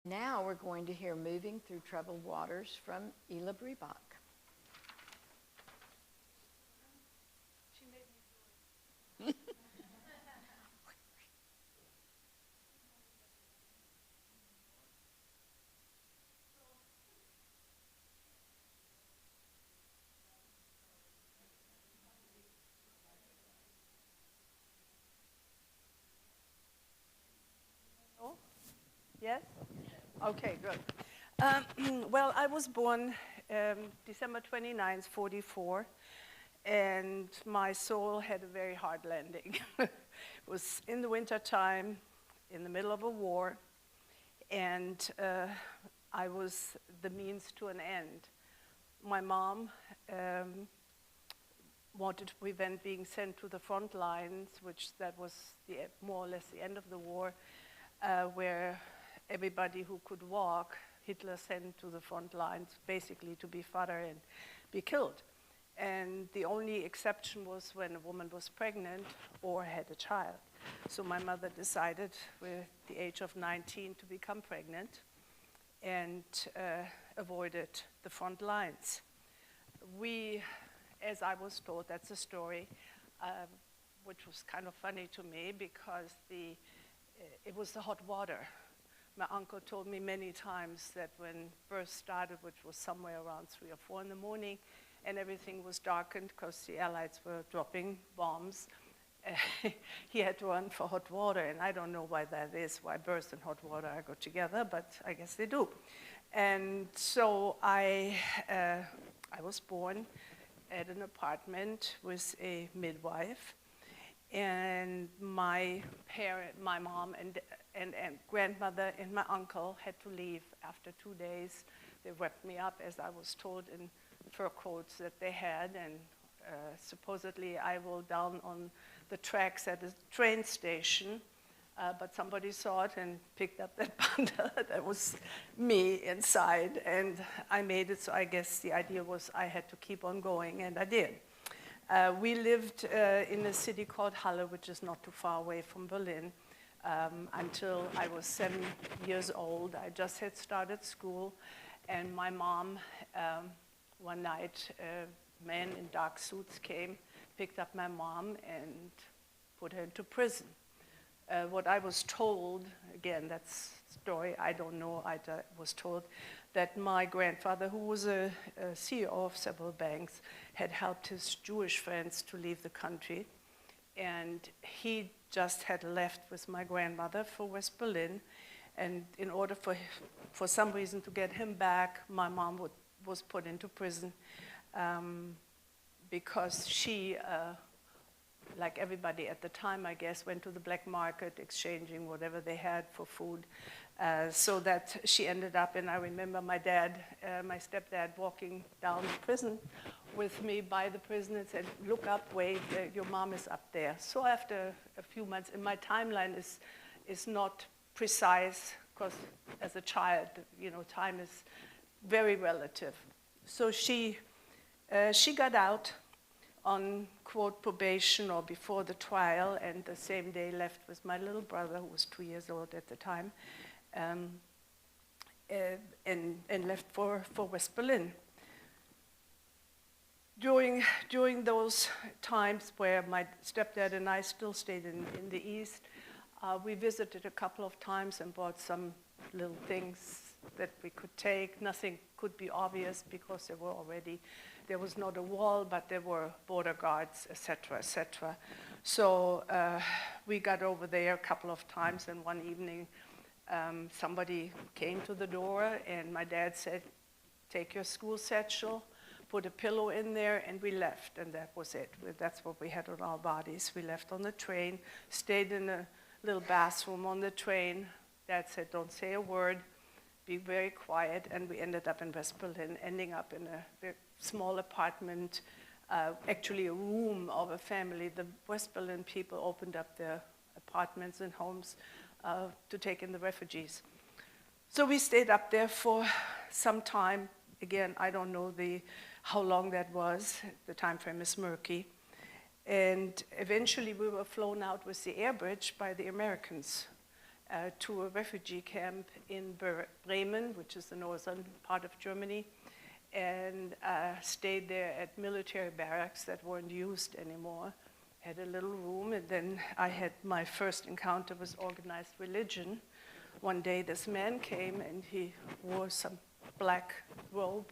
Now we're going to hear Moving Through Troubled Waters from Ela Breebach. She made me do it. Oh, yes? Okay, good. Well, I was born December 29th, 44, and my soul had a very hard landing. It was in the winter time, in the middle of a war, and I was the means to an end. My mom wanted to prevent being sent to the front lines, which that was more or less the end of the war, where everybody who could walk, Hitler sent to the front lines basically to be fodder and be killed. And the only exception was when a woman was pregnant or had a child. So my mother decided with the age of 19 to become pregnant and avoided the front lines. We, as I was told, that's a story, which was kind of funny to me because it was the hot water. My uncle told me many times that when birth started, which was somewhere around 3 or 4 in the morning, and everything was darkened because the Allies were dropping bombs, he had to run for hot water, and I don't know why that is, why birth and hot water go together, but I guess they do. And so I was born at an apartment with a midwife, and my mom and grandmother and my uncle had to leave after 2 days. They wrapped me up, as I was told, in fur coats that they had, and supposedly I rolled down on the tracks at a train station, but somebody saw it and picked up that bundle. That was me inside, and I made it, so I guess the idea was I had to keep on going, and I did. We lived in a city called Halle, which is not too far away from Berlin, until I was 7 years old. I just had started school, and my mom, one night, men in dark suits came, picked up my mom, and put her into prison. What I was told, again, that's a story I don't know, I was told that my grandfather, who was a CEO of several banks, had helped his Jewish friends to leave the country, and he just had left with my grandmother for West Berlin, and in order for some reason to get him back, my mom was put into prison because she, like everybody at the time, I guess, went to the black market exchanging whatever they had for food, so that she ended up, and I remember my stepdad walking down the prison with me by the prison and said, "Look up, wait, your mom is up there." So after a few months, and my timeline is not precise, because as a child, time is very relative. So she got out on, quote, probation or before the trial, and the same day left with my little brother, who was 2 years old at the time, and left for West Berlin. During those times where my stepdad and I still stayed in the East, we visited a couple of times and bought some little things that we could take. Nothing could be obvious because there was not a wall, but there were border guards, et cetera. So we got over there a couple of times, and one evening somebody came to the door, and my dad said, "Take your school satchel, put a pillow in there," and we left, and that was it. That's what we had on our bodies. We left on the train, stayed in a little bathroom on the train. Dad said, "Don't say a word, be very quiet," and we ended up in West Berlin, ending up in a very small apartment, actually a room of a family. The West Berlin people opened up their apartments and homes to take in the refugees. So we stayed up there for some time. Again, I don't know how long that was. The time frame is murky. And eventually we were flown out with the air bridge by the Americans. to a refugee camp in Bremen, which is the northern part of Germany, and stayed there at military barracks that weren't used anymore. Had a little room, and then I had my first encounter with organized religion. One day this man came and he wore some black robe,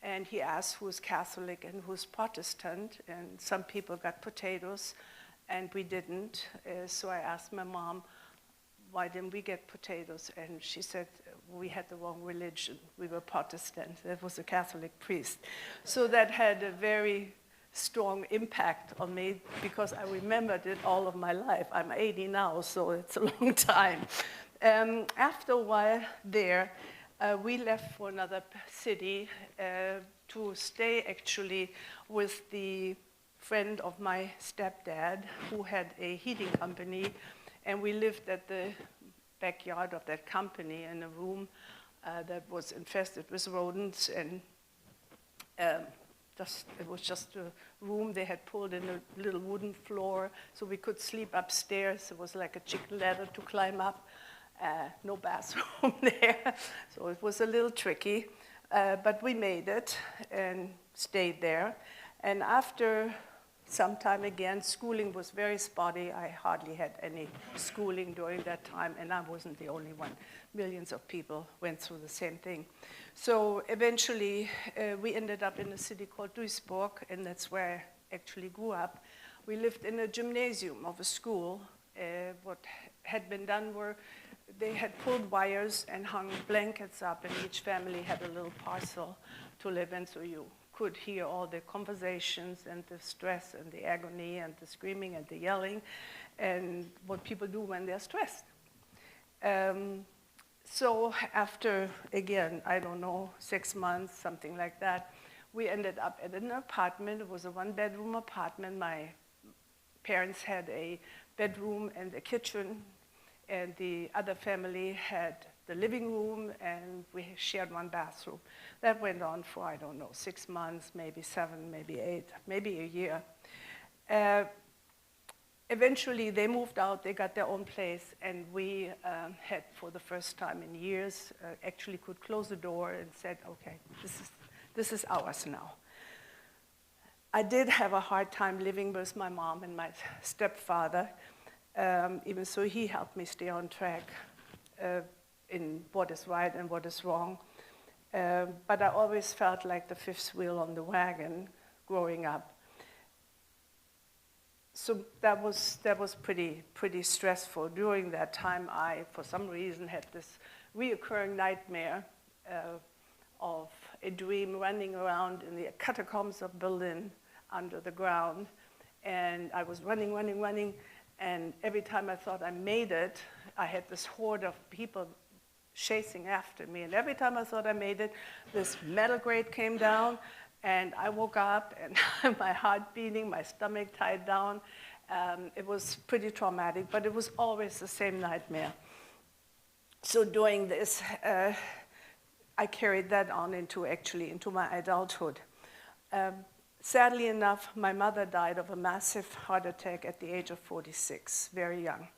and he asked who's Catholic and who's Protestant, and some people got potatoes and we didn't. So I asked my mom, why didn't we get potatoes? And she said, we had the wrong religion. We were Protestant. That was a Catholic priest. So that had a very strong impact on me because I remembered it all of my life. I'm 80 now, so it's a long time. After a while there, we left for another city to stay actually with the friend of my stepdad who had a heating company, and we lived at the backyard of that company in a room that was infested with rodents, and it was just a room. They had pulled in a little wooden floor so we could sleep upstairs. It was like a chicken ladder to climb up. No bathroom there, so it was a little tricky, but we made it and stayed there. And after some time again, schooling was very spotty. I hardly had any schooling during that time, and I wasn't the only one. Millions of people went through the same thing. So eventually, we ended up in a city called Duisburg, and that's where I actually grew up. We lived in a gymnasium of a school. What had been done were they had pulled wires and hung blankets up, and each family had a little parcel to live in, so you could hear all the conversations and the stress and the agony and the screaming and the yelling and what people do when they're stressed. So after, again, I don't know, 6 months, something like that, we ended up at an apartment. It was a one-bedroom apartment. My parents had a bedroom and a kitchen, and the other family had the living room, and we shared one bathroom. That went on for, I don't know, 6 months, maybe 7, maybe 8, maybe a year. Eventually, they moved out, they got their own place, and we had, for the first time in years, actually could close the door and said, okay, this is ours now. I did have a hard time living with my mom and my stepfather. Even so, he helped me stay on track in what is right and what is wrong. But I always felt like the fifth wheel on the wagon growing up. So that was pretty stressful. During that time, I, for some reason, had this reoccurring nightmare of a dream running around in the catacombs of Berlin under the ground. And I was running, and every time I thought I made it, I had this horde of people chasing after me. And every time I thought I made it, this metal grate came down, and I woke up, and my heart beating, my stomach tied down. It was pretty traumatic, but it was always the same nightmare. So doing this, I carried that on into my adulthood. Sadly enough, my mother died of a massive heart attack at the age of 46, very young.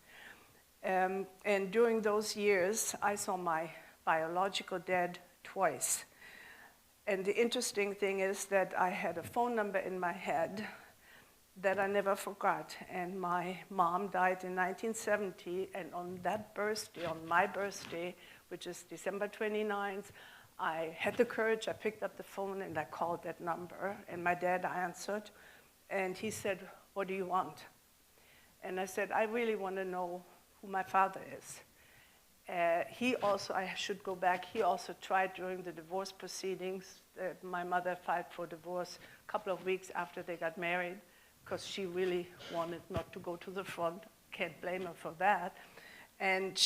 And during those years, I saw my biological dad twice. And the interesting thing is that I had a phone number in my head that I never forgot. And my mom died in 1970, and on that birthday, on my birthday, which is December 29th, I had the courage, I picked up the phone, and I called that number. And my dad answered, and he said, "What do you want?" And I said, "I really want to know who my father is." He also, I should go back, he also tried during the divorce proceedings. My mother filed for divorce a couple of weeks after they got married because she really wanted not to go to the front. Can't blame her for that. And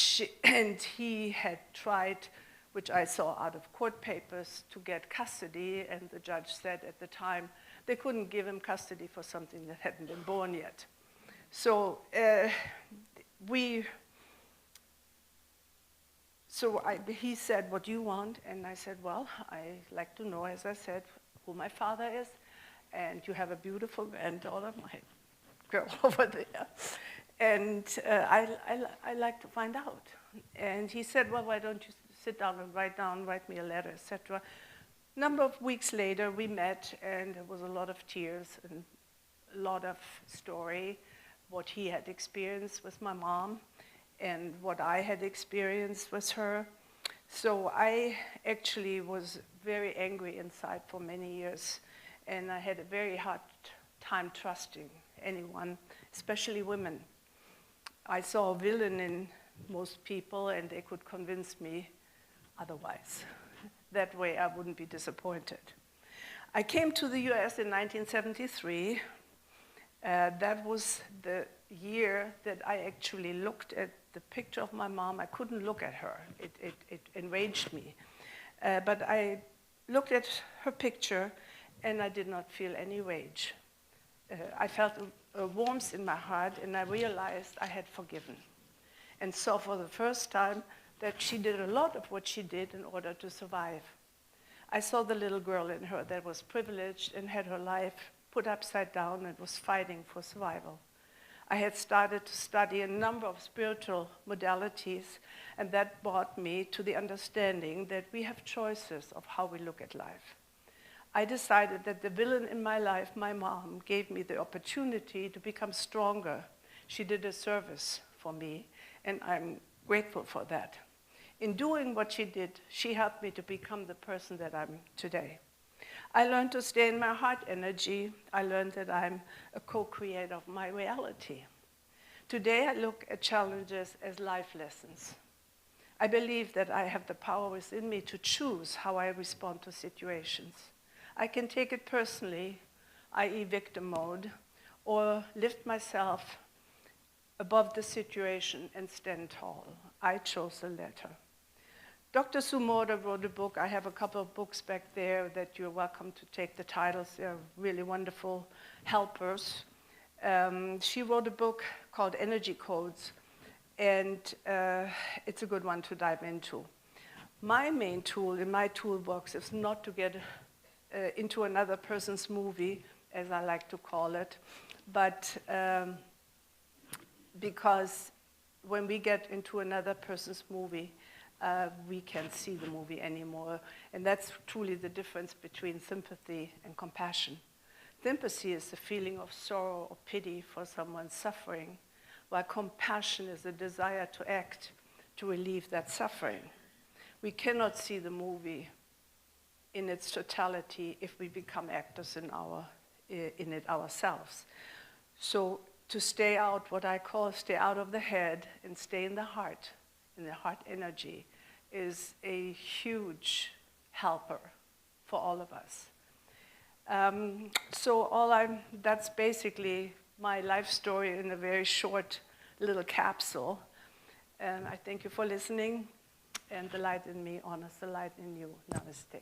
he had tried, which I saw out of court papers, to get custody, and the judge said at the time they couldn't give him custody for something that hadn't been born yet. So he said, "What do you want?" And I said, "Well, I like to know, as I said, who my father is, and you have a beautiful granddaughter, my girl over there." And I like to find out. And he said, well, why don't you sit down and write me a letter, etc. Number of weeks later, we met, and there was a lot of tears and a lot of story, what he had experienced with my mom and what I had experienced with her. So I actually was very angry inside for many years, and I had a very hard time trusting anyone, especially women. I saw a villain in most people, and they could convince me otherwise. That way I wouldn't be disappointed. I came to the US in 1973. That was the year that I actually looked at the picture of my mom. I couldn't look at her. It enraged me. But I looked at her picture, and I did not feel any rage. I felt a warmth in my heart, and I realized I had forgiven. And so for the first time, that she did a lot of what she did in order to survive. I saw the little girl in her that was privileged and had her life put upside down and was fighting for survival. I had started to study a number of spiritual modalities, and that brought me to the understanding that we have choices of how we look at life. I decided that the villain in my life, my mom, gave me the opportunity to become stronger. She did a service for me, and I'm grateful for that. In doing what she did, she helped me to become the person that I'm today. I learned to stay in my heart energy. I learned that I'm a co-creator of my reality. Today, I look at challenges as life lessons. I believe that I have the power within me to choose how I respond to situations. I can take it personally, i.e. victim mode, or lift myself above the situation and stand tall. I chose the latter. Dr. Sumora wrote a book. I have a couple of books back there that you're welcome to take the titles. They're really wonderful helpers. She wrote a book called Energy Codes, and it's a good one to dive into. My main tool in my toolbox is not to get into another person's movie, as I like to call it, but because when we get into another person's movie, we can't see the movie anymore. And that's truly the difference between sympathy and compassion. Sympathy is the feeling of sorrow or pity for someone suffering, while compassion is a desire to act to relieve that suffering. We cannot see the movie in its totality if we become actors in it ourselves. So to stay out, what I call stay out of the head and stay in the heart energy, is a huge helper for all of us. That's basically my life story in a very short little capsule. And I thank you for listening, and the light in me honors the light in you. Namaste.